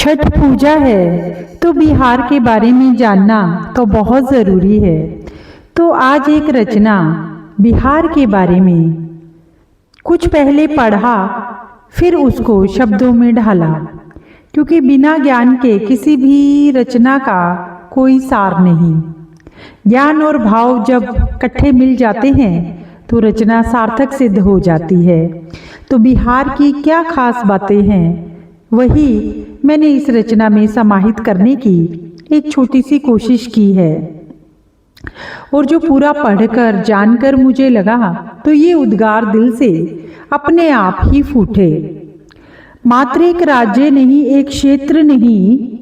छठ पूजा है तो बिहार के बारे में जानना तो बहुत ज़रूरी है। तो आज एक रचना बिहार के बारे में कुछ पहले पढ़ा, फिर उसको शब्दों में ढाला, क्योंकि बिना ज्ञान के किसी भी रचना का कोई सार नहीं। ज्ञान और भाव जब इकट्ठे मिल जाते हैं तो रचना सार्थक सिद्ध हो जाती है। तो बिहार की क्या खास बातें हैं, वही मैंने इस रचना में समाहित करने की एक छोटी सी कोशिश की है। और जो पूरा पढ़कर जानकर मुझे लगा तो ये उद्गार दिल से अपने आप ही फूटे। मात्र एक राज्य नहीं, एक क्षेत्र नहीं,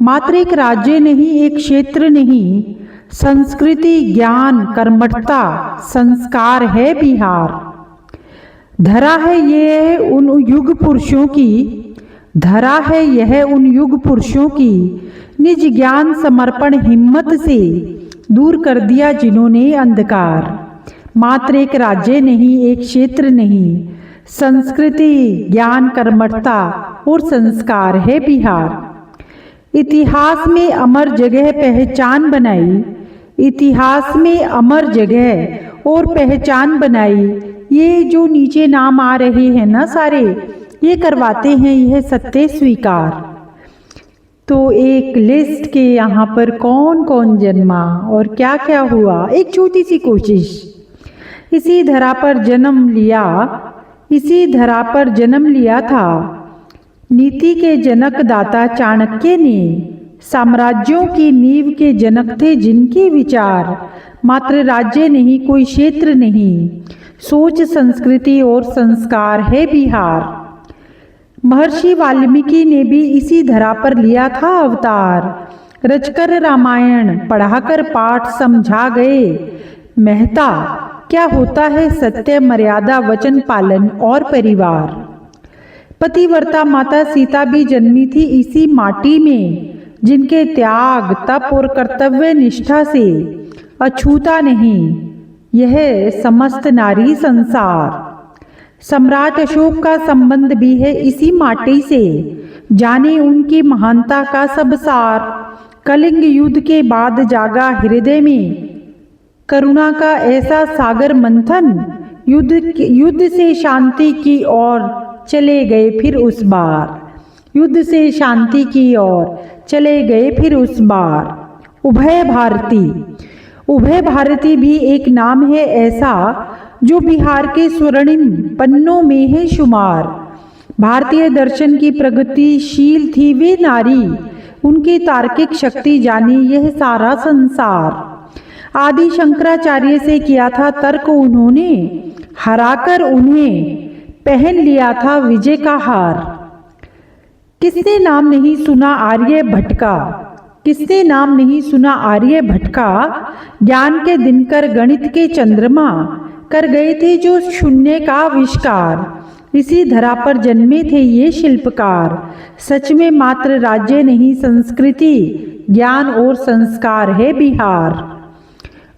मात्र एक राज्य नहीं, एक क्षेत्र नहीं, संस्कृति, ज्ञान, कर्मठता, संस्कार है बिहार। धरा है ये उन युग पुरुषों की, धरा है यह उन युग पुरुषों की, निज ज्ञान समर्पण हिम्मत से दूर कर दिया जिन्होंने अंधकार। मात्र एक राज्य नहीं, एक क्षेत्र नहीं, संस्कृति, ज्ञान, कर्मठता और संस्कार है बिहार। इतिहास में अमर जगह पहचान बनाई, इतिहास में अमर जगह और पहचान बनाई। ये जो नीचे नाम आ रहे हैं ना सारे, ये करवाते हैं यह सत्य स्वीकार। तो एक लिस्ट के यहाँ पर कौन कौन जन्मा और क्या क्या हुआ, एक छोटी सी कोशिश। इसी धरा पर जन्म लिया, इसी धरा पर जन्म लिया था नीति के जनक दाता चाणक्य ने। साम्राज्यों की नींव के जनक थे जिनके विचार, मात्र राज्य नहीं, कोई क्षेत्र नहीं, सोच, संस्कृति और संस्कार है बिहार। महर्षि वाल्मीकि ने भी इसी धरा पर लिया था अवतार। रचकर रामायण, पढ़ाकर पाठ समझा गए महता, क्या होता है सत्य, मर्यादा, वचन पालन और परिवार। पतिव्रता माता सीता भी जन्मी थी इसी माटी में, जिनके त्याग, तप और कर्तव्य निष्ठा से अछूता नहीं यह समस्त नारी संसार। सम्राट अशोक का संबंध भी है इसी माटी से, जाने उनकी महानता का सब सार। कलिंग युद्ध के बाद जागा हृदय में करुणा का ऐसा सागर मंथन, युद्ध से शांति की ओर चले गए फिर उस बार, युद्ध से शांति की ओर चले गए फिर उस बार। उभय भारती, उभय भारती भी एक नाम है ऐसा जो बिहार के स्वर्णिम पन्नों में है शुमार। भारतीय दर्शन की प्रगतिशील थी वे नारी, उनकी तार्किक शक्ति जानी यह सारा संसार। आदि शंकराचार्य से किया था तर्क उन्होंने, हराकर उन्हें पहन लिया था विजय का हार। किसने नाम नहीं सुना आर्य भट्ट का, किसने नाम नहीं सुना आर्य भट्ट का। ज्ञान के दिनकर, गणित के चंद्रमा कर गए थे जो शून्य का आविष्कार। इसी धरा पर जन्मे थे ये शिल्पकार। सच में मात्र राज्य नहीं, संस्कृति, ज्ञान और संस्कार है बिहार।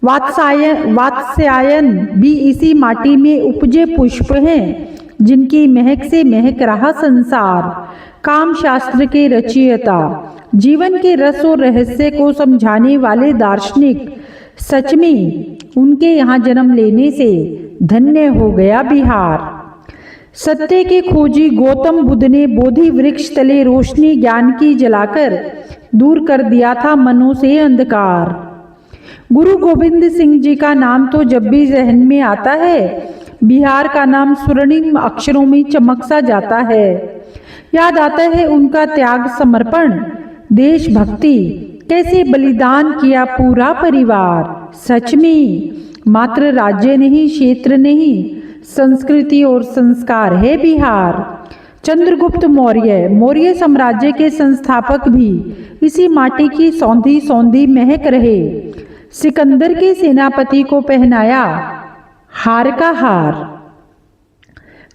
वात्स्यायन भी इसी माटी में उपजे पुष्प हैं, जिनकी महक से महक रहा संसार। काम शास्त्र के रचयिता, जीवन के रस और रहस्य को समझाने वाले दार्शनिक, सच में उनके यहाँ जन्म लेने से धन्य हो गया बिहार। सत्य के खोजी गौतम बुद्ध ने बोधि वृक्ष तले रोशनी ज्ञान की जलाकर दूर कर दिया था मनों से अंधकार। गुरु गोविंद सिंह जी का नाम तो जब भी जहन में आता है, बिहार का नाम स्वर्णिम अक्षरों में चमक सा जाता है। याद आता है उनका त्याग, समर्पण, देशभक्ति, कैसे बलिदान किया पूरा परिवार। सच में मात्र राज्य नहीं, क्षेत्र नहीं, संस्कृति और संस्कार है बिहार। चंद्रगुप्त मौर्य, मौर्य साम्राज्य के संस्थापक भी इसी माटी की सौंधी सौंधी महक रहे। सिकंदर के सेनापति को पहनाया हार का हार।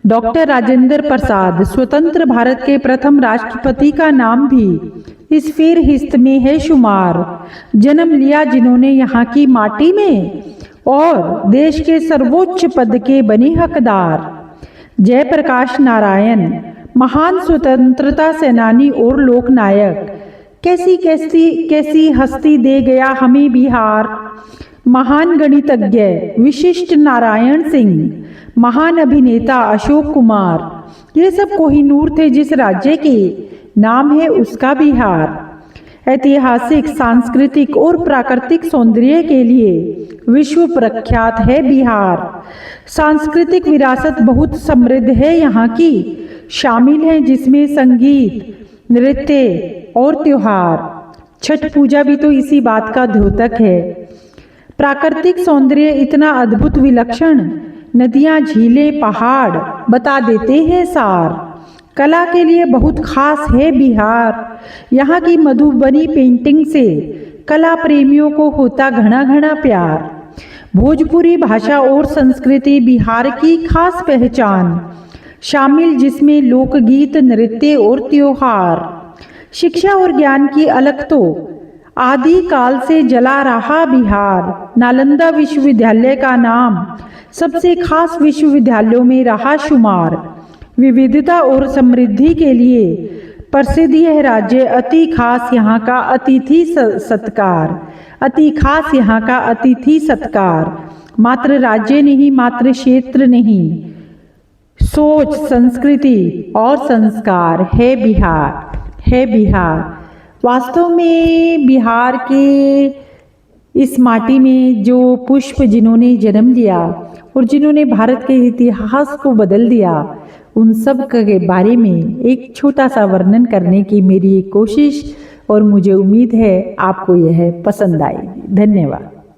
डॉक्टर राजेंद्र प्रसाद, स्वतंत्र भारत के प्रथम राष्ट्रपति का नाम भी इस फेरहिस्त में है शुमार। जन्म लिया जिन्होंने यहाँ की माटी में और देश के सर्वोच्च पद के बने हकदार। जयप्रकाश नारायण, महान स्वतंत्रता सेनानी और लोकनायक, कैसी कैसी कैसी हस्ती दे गया हमें बिहार। महान गणितज्ञ विशिष्ट नारायण सिंह, महान अभिनेता अशोक कुमार, ये सब कोहिनूर थे जिस राज्य के नाम है उसका बिहार। ऐतिहासिक, सांस्कृतिक और प्राकृतिक सौंदर्य के लिए विश्व प्रख्यात है बिहार। सांस्कृतिक विरासत बहुत समृद्ध है यहाँ की, शामिल है जिसमें संगीत, नृत्य और त्योहार। छठ पूजा भी तो इसी बात का द्योतक है। प्राकृतिक सौंदर्य इतना अद्भुत विलक्षण, नदियाँ, झीलें, पहाड़ बता देते हैं सार। कला के लिए बहुत खास है बिहार, यहाँ की मधुबनी पेंटिंग से कला प्रेमियों को होता घना घना प्यार। भोजपुरी भाषा और संस्कृति बिहार की खास पहचान, शामिल जिसमें लोकगीत, नृत्य और त्योहार। शिक्षा और ज्ञान की अलख तो आदि काल से जला रहा बिहार। नालंदा विश्वविद्यालय का नाम सबसे खास विश्वविद्यालयों में रहा शुमार। विविधता और समृद्धि के लिए प्रसिद्ध यह राज्य, अति खास यहाँ का अतिथि सत्कार, अति खास यहाँ का अतिथि सत्कार। मात्र राज्य नहीं, मात्र क्षेत्र नहीं, सोच, संस्कृति और संस्कार है बिहार, है बिहार। वास्तव में बिहार के इस माटी में जो पुष्प जिन्होंने जन्म लिया और जिन्होंने भारत के इतिहास को बदल दिया, उन सब के बारे में एक छोटा सा वर्णन करने की मेरी कोशिश, और मुझे उम्मीद है आपको यह पसंद आएगी। धन्यवाद।